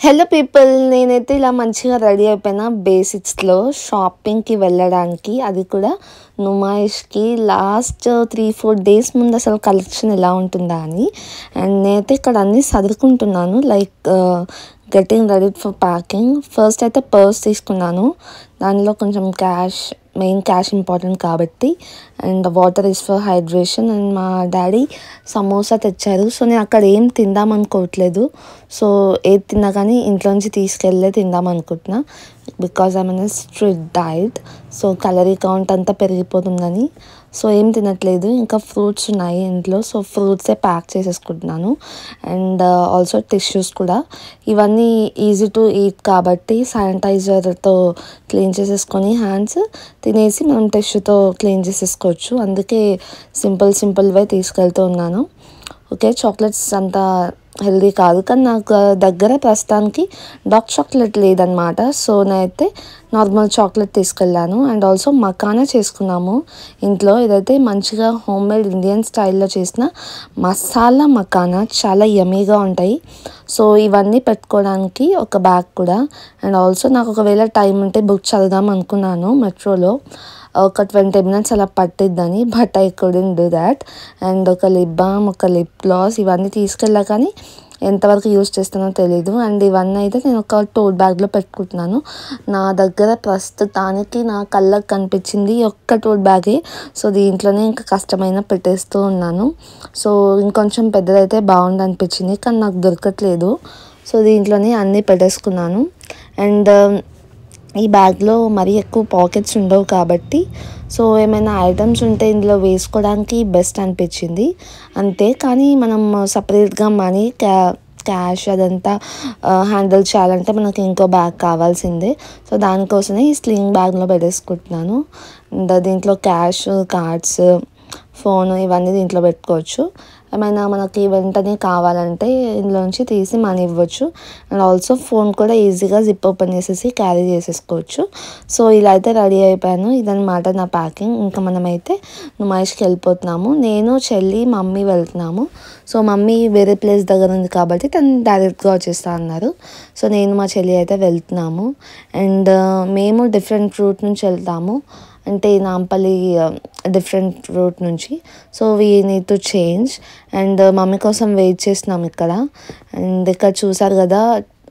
Hello people, నేనైతే ఇలా మంచిగా రెడీ అయిపోయినా బేసిక్స్లో షాపింగ్కి వెళ్ళడానికి. అది కూడా నుమాయిష్కి లాస్ట్ 3-4 డేస్ ముందు అసలు కలెక్షన్ ఎలా ఉంటుందా అని. అండ్ నేనైతే ఇక్కడ అన్నీ సదురుకుంటున్నాను, like getting ready for packing. First అయితే పర్స్ తీసుకున్నాను, దానిలో కొంచెం మెయిన్ క్యాష్ ఇంపార్టెంట్ కాబట్టి. And water is for hydration. And మా డాడీ సమోసా తెచ్చారు. సో నేను అక్కడ ఏం తిందాం అనుకోవట్లేదు. సో ఏది తిన్నా కానీ ఇంట్లోంచి తీసుకెళ్ళే తిందాం అనుకుంటున్నా, because I mean strict diet. So calorie count అంతా పెరిగిపోతుందని సో ఏం తినట్లేదు. ఇంకా ఫ్రూట్స్ ఉన్నాయి ఇంట్లో, సో ఫ్రూట్సే ప్యాక్ చేసేసుకుంటున్నాను. అండ్ ఆల్సో టిష్యూస్ కూడా. ఇవన్నీ ఈజీ టు ఈట్ కాబట్టి శానిటైజర్తో క్లీన్ చేసేసుకొని హ్యాండ్స్ తినేసి మనం టిష్యూతో క్లీన్ చేసేసుకోవచ్చు. అందుకే సింపుల్వే తీసుకెళ్తూ ఉన్నాను. ఓకే, చాక్లెట్స్ అంతా హెల్దీ కాదు, కానీ నాకు దగ్గర ప్రస్తుతానికి డార్క్ చాక్లెట్ లేదనమాట. సో నేనైతే నార్మల్ చాక్లెట్ తీసుకెళ్ళాను. అండ్ ఆల్సో మకానా చేసుకున్నాము ఇంట్లో. ఇదైతే మంచిగా హోమ్మేడ్ ఇండియన్ స్టైల్లో చేసిన మసాలా మకానా, చాలా యమ్మీగా ఉంటాయి. సో ఇవన్నీ పెట్టుకోవడానికి ఒక బ్యాగ్ కూడా. అండ్ ఆల్సో నాకు ఒకవేళ టైం ఉంటే బుక్ చదువుదాం అనుకున్నాను మెట్రోలో, ఒక 20 minutes అలా పట్టిద్దని, but I couldn't do that. And ఒక లిప్ బామ్, ఒక లిప్ గ్లాస్, ఇవన్నీ తీసుకెళ్ళా కానీ ఎంతవరకు యూజ్ చేస్తానో తెలీదు. అండ్ ఇవన్నీ అయితే నేను ఒక టోట్ బ్యాగ్లో పెట్టుకుంటున్నాను. నా దగ్గర ప్రస్తుతానికి నా కళ్ళకు కనిపించింది ఒక్క టోట్ బ్యాగే. సో దీంట్లోనే ఇంకా కష్టమైన పెట్టేస్తూ ఉన్నాను. సో ఇంకొంచెం పెద్దదైతే బాగుండు అనిపించింది, కానీ నాకు దొరకట్లేదు. సో దీంట్లోనే అన్నీ పెట్టేసుకున్నాను. అండ్ ఈ బ్యాగ్లో మరీ ఎక్కువ పాకెట్స్ ఉండవు కాబట్టి సో ఏమైనా ఐటమ్స్ ఉంటే ఇందులో వేసుకోవడానికి బెస్ట్ అనిపించింది అంతే. కానీ మనం సపరేట్గా మనీ క్యాష్ అదంతా హ్యాండిల్ చేయాలంటే మనకి ఇంకో బ్యాగ్ కావాల్సిందే. సో దానికోసమే ఈ స్లింగ్ బ్యాగ్లో పెట్టేసుకుంటున్నాను. అండ్ దీంట్లో క్యాష్, కార్డ్స్, ఫోన్ ఇవన్నీ దీంట్లో పెట్టుకోవచ్చు. ఏమైనా మనకి వెంటనే కావాలంటే ఇందులోంచి తీసి మనీ ఇవ్వచ్చు. అండ్ ఆల్సో ఫోన్ కూడా ఈజీగా జిప్ ఓపెన్ చేసేసి క్యారీ చేసేసుకోవచ్చు. సో ఇలా అయితే రెడీ అయిపోయాను. ఇదనమాట నా ప్యాకింగ్. ఇంకా మనమైతే నుమాయిష్కి వెళ్ళిపోతున్నాము. నేను, చెల్లి, మమ్మీ వెళ్తున్నాము. సో మమ్మీ వేరే ప్లేస్ దగ్గర ఉంది కాబట్టి తను డైరెక్ట్గా వచ్చేస్తా అన్నారు. సో నేను, మా చెల్లి అయితే వెళ్తున్నాము. అండ్ మేము డిఫరెంట్ రూట్ నుంచి వెళ్తాము, అంటే నాంపల్లి డిఫరెంట్ రూట్ నుంచి. So we need to change. And mummy కోసం వెయిట్ చేస్తున్నాం ఇక్కడ. అండ్ ఇక్కడ చూసారు కదా,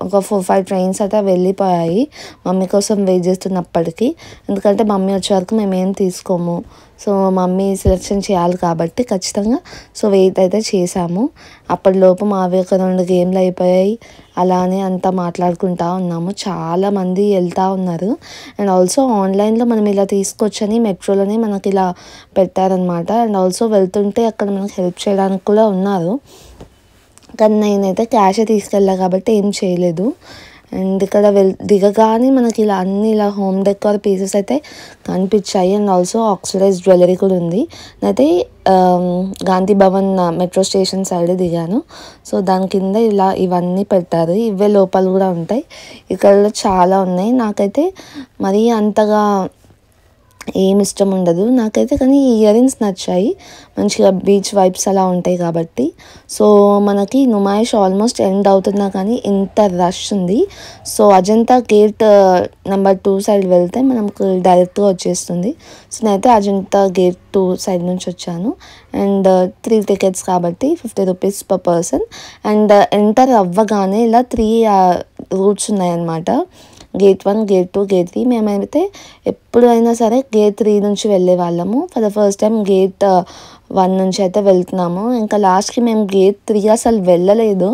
ఒక 4-5 ట్రైన్స్ అయితే వెళ్ళిపోయాయి మమ్మీ కోసం వెయిట్ చేస్తున్నప్పటికీ. ఎందుకంటే మమ్మీ వచ్చే వరకు మేమేం తీసుకోము. సో మమ్మీ సెలెక్షన్ చేయాలి కాబట్టి ఖచ్చితంగా సో వెయిట్ అయితే చేసాము. అప్పటిలోపు మావి ఒక 2 గేమ్లు అయిపోయాయి. అలానే అంతా మాట్లాడుకుంటూ ఉన్నాము. చాలామంది వెళ్తూ ఉన్నారు. అండ్ ఆల్సో ఆన్లైన్లో మనం ఇలా తీసుకోవచ్చని మెట్రోలోనే మనకి ఇలా పెట్టారనమాట. అండ్ ఆల్సో వెళ్తుంటే అక్కడ మనకు హెల్ప్ చేయడానికి కూడా ఉన్నారు, కానీ నేనైతే క్యాషే తీసుకెళ్ళా కాబట్టి ఏం చేయలేదు. అండ్ ఇక్కడ దిగగానే మనకి ఇలా అన్ని ఇలా హోమ్ డెకార్ పీసెస్ అయితే కనిపించాయి. అండ్ ఆల్సో ఆక్సిడైజ్ జ్యువెలరీ కూడా ఉంది. నేనైతే Gandhi Bhavan metro station side దిగాను. సో దాని కింద ఇలా ఇవన్నీ పెట్టారు. ఇవే లోపల కూడా ఉంటాయి. ఇక్కడ చాలా ఉన్నాయి. నాకైతే మరీ అంతగా ఏమి ఇష్టం ఉండదు నాకైతే, కానీ ఇయర్ రింగ్స్ నచ్చాయి. మంచిగా బీచ్ వైబ్స్ అలా ఉంటాయి కాబట్టి. సో మనకి నుమాయిష్ ఆల్మోస్ట్ ఎండ్ అవుతున్నా కానీ ఇంత రష్ ఉంది. So Ajanta gate number 2 side వెళ్తే మనకు డైరెక్ట్గా వచ్చేస్తుంది. సో నేనైతే అజంతా గేట్ 2 సైడ్ నుంచి వచ్చాను. అండ్ 3 tickets కాబట్టి 50 rupees per person. And enter అవ్వగానే ఇలా 3 రూట్స్ ఉన్నాయన్నమాట. Gate 1, gate 2, gate 3. మేమైతే ఎప్పుడైనా సరే గేట్ 3 నుంచి వెళ్ళే వాళ్ళము. For the first time gate 1 నుంచి అయితే వెళ్తున్నాము. ఇంకా లాస్ట్కి మేము గేట్ 3 అసలు వెళ్ళలేదు.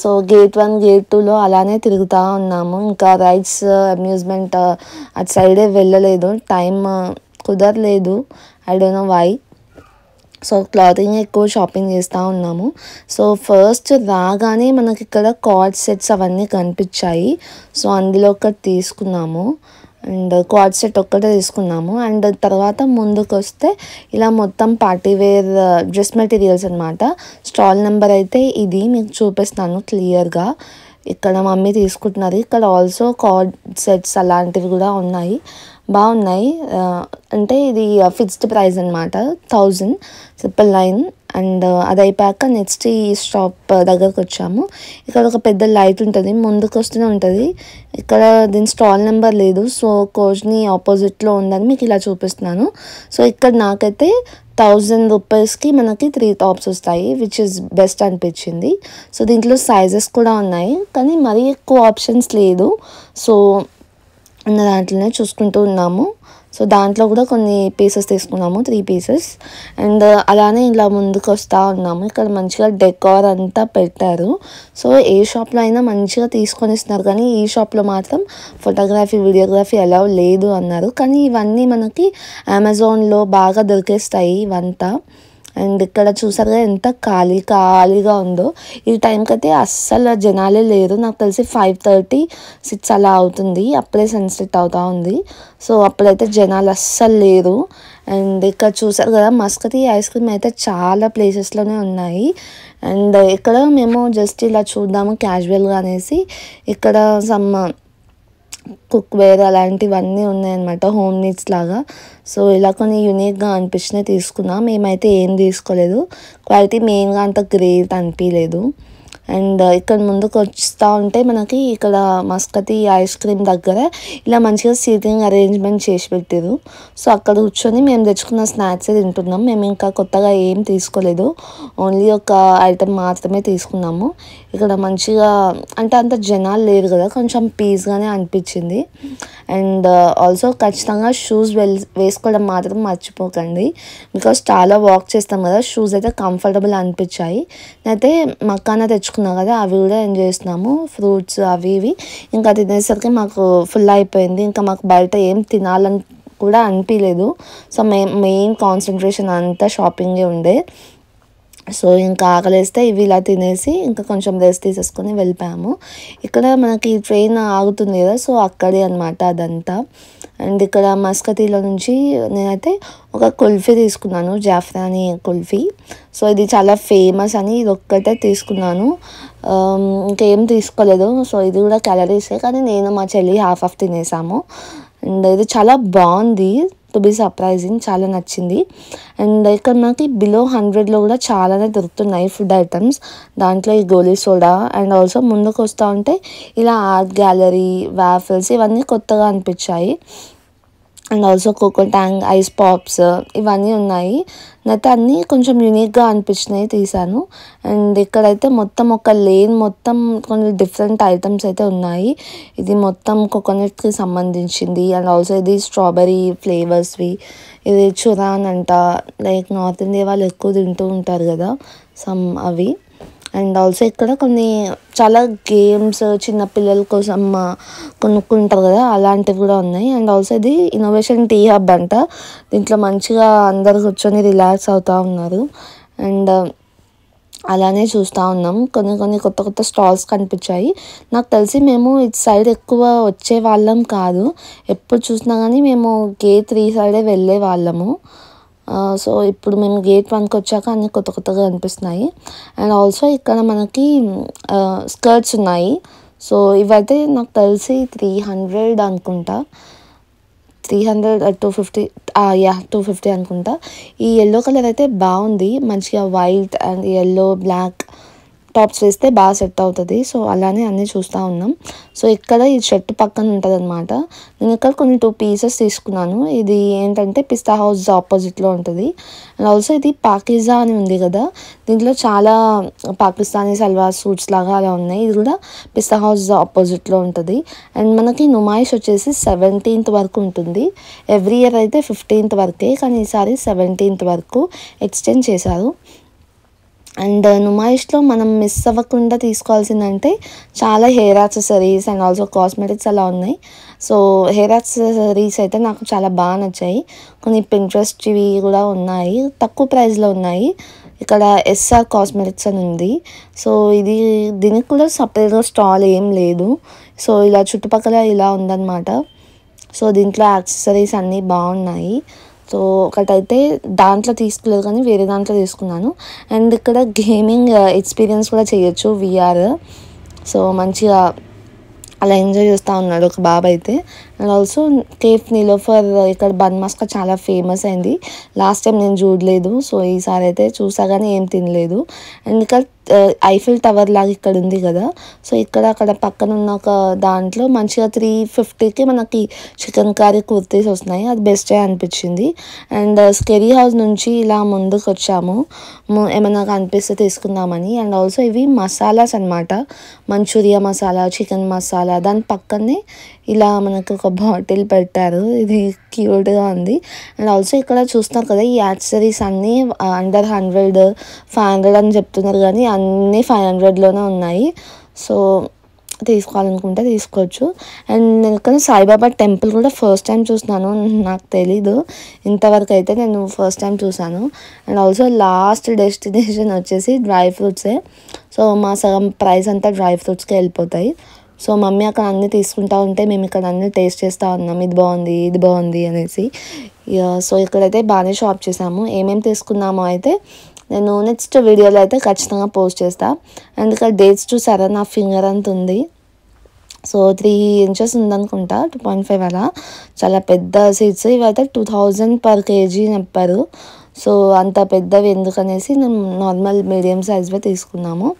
సో గేట్ 1, గేట్ 2లో అలానే తిరుగుతూ ఉన్నాము. ఇంకా రైడ్స్, అమ్యూజ్మెంట్ అటు సైడే వెళ్ళలేదు, టైం కుదరలేదు. I don't know why. So clothing ఎక్కువ షాపింగ్ చేస్తూ ఉన్నాము. సో ఫస్ట్ రాగానే మనకి ఇక్కడ కార్డ్ సెట్స్ అవన్నీ కనిపించాయి. సో అందులో ఒకటి తీసుకున్నాము. అండ్ కార్డ్ సెట్ ఒక్కటే తీసుకున్నాము. అండ్ తర్వాత ముందుకు వస్తే ఇలా మొత్తం పార్టీవేర్ డ్రెస్ మెటీరియల్స్ అనమాట. స్టాల్ నెంబర్ అయితే ఇది మీకు చూపిస్తాను క్లియర్గా. ఇక్కడ మమ్మీ తీసుకుంటున్నారు. ఇక్కడ ఆల్సో కార్డ్ సెట్స్ అలాంటివి కూడా ఉన్నాయి, బాగున్నాయి. అంటే ఇది ఫిక్స్డ్ ప్రైస్ అనమాట, 1000 అండ్ అది అయిపోయాక నెక్స్ట్ ఈ షాప్ దగ్గరకు వచ్చాము. ఇక్కడ ఒక పెద్ద లైట్ ఉంటుంది, ముందుకు వస్తూనే ఉంటుంది. ఇక్కడ దీని స్టాల్ నెంబర్ లేదు, సో కోచ్ని ఆపోజిట్లో ఉందని మీకు ఇలా చూపిస్తున్నాను. సో ఇక్కడ నాకైతే 1000 రూపీస్కి మనకి 3 టాప్స్ వస్తాయి, విచ్ ఇస్ బెస్ట్ అనిపించింది. సో దీంట్లో సైజెస్ కూడా ఉన్నాయి, కానీ మరీ ఎక్కువ ఆప్షన్స్ లేదు. సో ఉన్న దాంట్లోనే చూసుకుంటూ ఉన్నాము. సో దాంట్లో కూడా కొన్ని పీసెస్ తీసుకున్నాము, 3 పీసెస్. అండ్ అలానే ఇలా ముందుకు వస్తూ ఉన్నాము. ఇక్కడ మంచిగా డెకార్ అంతా పెట్టారు. సో ఏ షాప్లో అయినా మంచిగా తీసుకొని ఇస్తున్నారు, కానీ ఈ షాప్లో మాత్రం ఫోటోగ్రఫీ వీడియోగ్రఫీ అలౌ లేదు అన్నారు. కానీ ఇవన్నీ మనకి అమెజాన్లో బాగా దొరికేస్తాయి ఇవంతా. అండ్ ఇక్కడ చూసారుగా ఎంత ఖాళీగా ఉందో. ఈ టైంకి అయితే అస్సలు జనాలే లేరు, నాకు తెలిసి 5:30, 6 అలా అవుతుంది, అప్పుడే సన్సెట్ అవుతూ ఉంది. సో అప్పుడైతే జనాలు అస్సలు లేరు. అండ్ ఇక్కడ చూసారు కదా, మస్కతి ఐస్ క్రీమ్ అయితే చాలా ప్లేసెస్లోనే ఉన్నాయి. అండ్ ఇక్కడ మేము జస్ట్ ఇలా చూద్దాము క్యాజువల్గా అనేసి ఇక్కడ సమ్ కుక్వేర్ అలాంటివన్నీ ఉన్నాయన్నమాట, హోమ్ నీడ్స్ లాగా. సో ఇలా కొన్ని యూనిక్గా అనిపించినవి తీసుకున్నాం. మేమైతే ఏం తీసుకోలేదు, క్వాలిటీ మెయిన్గా అంత గ్రేట్ అనిపించలేదు. అండ్ ఇక్కడ ముందుకు వస్తూ ఉంటే మనకి ఇక్కడ మస్కతి ఐస్ క్రీమ్ దగ్గర ఇలా మంచిగా సీటింగ్ అరేంజ్మెంట్ చేసి పెట్టారు. సో అక్కడ కూర్చొని మేము తెచ్చుకున్న స్నాక్స్ తింటున్నాం. మేము ఇంకా కొత్తగా ఏం తీసుకోలేదు, ఓన్లీ ఒక ఐటెం మాత్రమే తీసుకున్నాము. ఇక్కడ మంచిగా అంటే అంత జనాలు లేరు కదా, కొంచెం పీస్గానే అనిపించింది. అండ్ ఆల్సో ఖచ్చితంగా షూస్ వేసుకోవడం మాత్రం మర్చిపోకండి, బికాస్ చాలా వాక్ చేస్తాం కదా. షూస్ అయితే కంఫర్టబుల్ అనిపించాయి. అయితే మక్కానా తెచ్చుకున్నాం కదా, అవి కూడా ఎంజాయ్ చేస్తున్నాము, ఫ్రూట్స్ అవి ఇవి. ఇంకా తినేసరికి మాకు ఫుల్ అయిపోయింది, ఇంకా మాకు బయట ఏం తినాలని కూడా అనిపించలేదు. సో మెయిన్ కాన్సన్ట్రేషన్ అంతా షాపింగే ఉండే. సో ఇంకా ఆకలేస్తే ఇవి ఇలా తినేసి ఇంకా కొంచెం రెస్ట్ తీసేసుకొని వెళ్ళిపోయాము. ఇక్కడ మనకి ట్రైన్ ఆగుతుంది కదా, సో అక్కడే అనమాట అదంతా. అండ్ ఇక్కడ మస్కతీలో నుంచి నేనైతే ఒక కుల్ఫీ తీసుకున్నాను, జాఫ్రానీ కుల్ఫీ. సో ఇది చాలా ఫేమస్ అని ఇది ఒక్కటే తీసుకున్నాను, ఇంకేం తీసుకోలేదు. సో ఇది కూడా క్యాలరీసే, కానీ నేను మా చెల్లి హాఫ్ తినేసాము. అండ్ ఇది చాలా బాగుంది, టు బీ సర్ప్రైజింగ్, చాలా నచ్చింది. అండ్ ఇక్కడ మనకి బిలో 100లో కూడా చాలానే దొరుకుతున్నాయి ఫుడ్ ఐటమ్స్, దాంట్లో ఈ గోలీ సోడా. అండ్ ఆల్సో ముందుకు వస్తూ ఉంటే ఇలా ఆర్ట్ గ్యాలరీ, వాఫిల్స్ ఇవన్నీ కొత్తగా అనిపించాయి. And also coco tang, ice pops ఇవన్నీ ఉన్నాయి. అయితే అన్నీ కొంచెం యూనిక్గా అనిపించినాయి, తీసాను. అండ్ ఇక్కడైతే మొత్తం ఒక లేన్ మొత్తం కొన్ని డిఫరెంట్ ఐటమ్స్ అయితే ఉన్నాయి. ఇది మొత్తం కోకోనట్కి సంబంధించింది. అండ్ ఆల్సో ఇది స్ట్రాబెరీ ఫ్లేవర్స్వి, ఇది చురాన్ అంట, లైక్ నార్త్ ఇండియా వాళ్ళు ఎక్కువ తింటూ ఉంటారు కదా, సమ్ అవి. అండ్ ఆల్సో ఇక్కడ కొన్ని చాలా గేమ్స్ చిన్నపిల్లల కోసం కొనుక్కుంటారు కదా, అలాంటివి కూడా ఉన్నాయి. అండ్ ఆల్సో ఇది ఇన్నోవేషన్ టీ హబ్ అంట, దీంట్లో మంచిగా అందరు కూర్చొని రిలాక్స్ అవుతూ ఉన్నారు. అండ్ అలానే చూస్తూ ఉన్నాం, కొన్ని కొత్త స్టాల్స్ కనిపించాయి. నాకు తెలిసి మేము ఇటు సైడ్ ఎక్కువ వచ్చే వాళ్ళం కాదు, ఎప్పుడు చూసినా కానీ మేము గేట్ 3 సైడే వెళ్ళే వాళ్ళము. సో ఇప్పుడు మేము గేట్ 1కి వచ్చాక అన్నీ కొత్తగా అనిపిస్తున్నాయి. అండ్ ఆల్సో ఇక్కడ మనకి స్కర్ట్స్ ఉన్నాయి. సో ఇవైతే నాకు తెలిసి 300 అనుకుంటా, 300 250, 250 అనుకుంటా. ఈ ఎల్లో కలర్ అయితే బాగుంది, మంచిగా white and yellow black tops వేస్తే బాగా సెట్ అవుతుంది. సో అలానే అన్నీ చూస్తూ ఉన్నాం. సో ఇక్కడ ఈ షర్ట్ పక్కన ఉంటుంది అనమాట. నేను ఇక్కడ కొన్ని 2 పీసెస్ తీసుకున్నాను. ఇది ఏంటంటే పిస్తా హౌస్ ఆపోజిట్లో ఉంటుంది. అండ్ ఆల్సో ఇది పాకిజా అని ఉంది కదా, దీంట్లో చాలా పాకిస్తానీ సల్వార్ సూట్స్ లాగా అలా ఉన్నాయి. ఇది కూడా పిస్తా హౌస్ ఆపోజిట్లో ఉంటుంది. అండ్ మనకి నుమాయిష్ వచ్చేసి 17th వరకు ఉంటుంది. ఎవ్రీ ఇయర్ అయితే 15th వరకే, కానీ ఈసారి 17th వరకు ఎక్స్టెండ్ చేశారు. అండ్ నుమాయిష్లో మనం మిస్ అవ్వకుండా తీసుకోవాల్సిందంటే చాలా hair accessories and also cosmetics అలా ఉన్నాయి. సో హెయిర్ యాక్సెసరీస్ అయితే నాకు చాలా బాగా నచ్చాయి. కొన్ని పింట్రెస్ట్వి కూడా ఉన్నాయి, తక్కువ ప్రైస్లో ఉన్నాయి. ఇక్కడ ఎస్ఆర్ కాస్మెటిక్స్ అని ఉంది. సో దీనికి కూడా సపరేట్గా స్టాల్ ఏం లేదు. సో ఇలా చుట్టుపక్కల ఇలా ఉందన్నమాట. సో దీంట్లో యాక్సెసరీస్ అన్నీ బాగున్నాయి. సో ఒకటైతే దాంట్లో తీసుకోలేదు, కానీ వేరే దాంట్లో తీసుకున్నాను. అండ్ ఇక్కడ గేమింగ్ ఎక్స్పీరియన్స్ కూడా చేయొచ్చు, VR. సో మంచిగా అలా ఎంజాయ్ చేస్తూ ఉన్నాడు ఒక బాబు అయితే. అండ్ ఆల్సో కేఫ్ నిలోఫర్ ఇక్కడ బన్ మస్కా చాలా ఫేమస్ అయింది. లాస్ట్ టైం నేను చూడలేదు, సో ఈసారి అయితే చూసా కానీ ఏం తినలేదు. అండ్ ఇక్కడ ఐఫిల్ టవర్ లాగా ఇక్కడ ఉంది కదా, సో ఇక్కడ అక్కడ పక్కన ఉన్న ఒక దాంట్లో మంచిగా 350కి మనకి చికెన్ కర్రీ కుర్తీస్ వస్తున్నాయి. అది బెస్టే అనిపించింది. అండ్ స్కెరీ హౌస్ నుంచి ఇలా ముందుకు వచ్చాము, ఏమైనా కనిపిస్తే తీసుకుందామని. అండ్ ఆల్సో ఇవి మసాలాస్ అనమాట, మంచూరియా మసాలా, చికెన్ మసాలా. దాని పక్కనే ఇలా మనకు ఒక బాటిల్ పెట్టారు, ఇది క్యూట్గా ఉంది. అండ్ ఆల్సో ఇక్కడ చూస్తున్నారు కదా, ఈ యాక్సెసరీస్ అన్నీ అండర్ 100, 500 అని చెప్తున్నారు కానీ అన్నీ 500లోనే ఉన్నాయి. సో తీసుకోవాలనుకుంటే తీసుకోవచ్చు. అండ్ నేను ఇక్కడ సాయిబాబా టెంపుల్ కూడా ఫస్ట్ టైం చూస్తున్నాను, నాకు తెలీదు ఇంతవరకు అయితే, నేను ఫస్ట్ టైం చూసాను. అండ్ ఆల్సో లాస్ట్ డెస్టినేషన్ వచ్చేసి డ్రై ఫ్రూట్సే. సో మా సగం ప్రైస్ అంతా డ్రై ఫ్రూట్స్కి వెళ్ళిపోతాయి. సో మమ్మీ అక్కడ అన్నీ తీసుకుంటా ఉంటే మేము ఇక్కడ అన్నీ టేస్ట్ చేస్తూ ఉన్నాం, ఇది బాగుంది ఇది బాగుంది అనేసి. సో ఇక్కడైతే బాగానే షాప్ చేసాము. ఏమేమి తీసుకున్నామో అయితే నేను నెక్స్ట్ వీడియోలో అయితే ఖచ్చితంగా పోస్ట్ చేస్తాను. అండ్ ఇక్కడ డేట్స్ చూసారా, నా ఫింగర్ అంత ఉంది. సో 3 ఇంచెస్ ఉందనుకుంటా, 2.5 అలా. చాలా పెద్ద సీడ్స్ ఇవైతే 2000 per kg చెప్పారు. సో అంత పెద్దవి ఎందుకనేసి మేము నార్మల్ మీడియం సైజ్వే తీసుకున్నాము.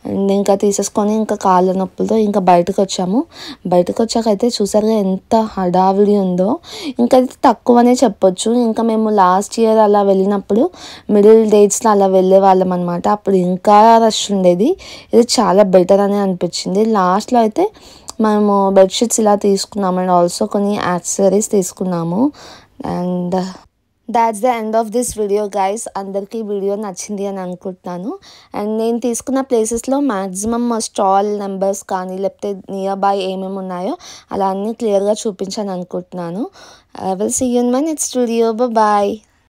అండ్ ఇంకా తీసేసుకొని ఇంకా కాళ్ళ నొప్పులతో ఇంకా బయటకు వచ్చాము. బయటకు వచ్చాకైతే చూసారుగా ఎంత హడావిడి ఉందో, ఇంకా అది తక్కువనే చెప్పొచ్చు. ఇంకా మేము లాస్ట్ ఇయర్ అలా వెళ్ళినప్పుడు మిడిల్ డేట్స్లో అలా వెళ్ళే వాళ్ళం అనమాట, అప్పుడు ఇంకా రష్ ఉండేది. ఇది చాలా బెటర్ అని అనిపించింది. లాస్ట్లో అయితే మేము బెడ్షీట్స్ ఇలా తీసుకున్నాము అండ్ ఆల్సో కొన్ని యాక్సెసరీస్ తీసుకున్నాము. And that's the end of this video guys. అందరికీ వీడియో నచ్చింది అని అనుకుంటున్నాను. అండ్ నేను తీసుకున్న ప్లేసెస్లో మ్యాక్సిమమ్ స్టాల్ నెంబర్స్ కానీ లేకపోతే నియర్ బై ఏమేమి ఉన్నాయో అలా అన్నీ క్లియర్గా చూపించాను అనుకుంటున్నాను. I will see you in my next video. Bye.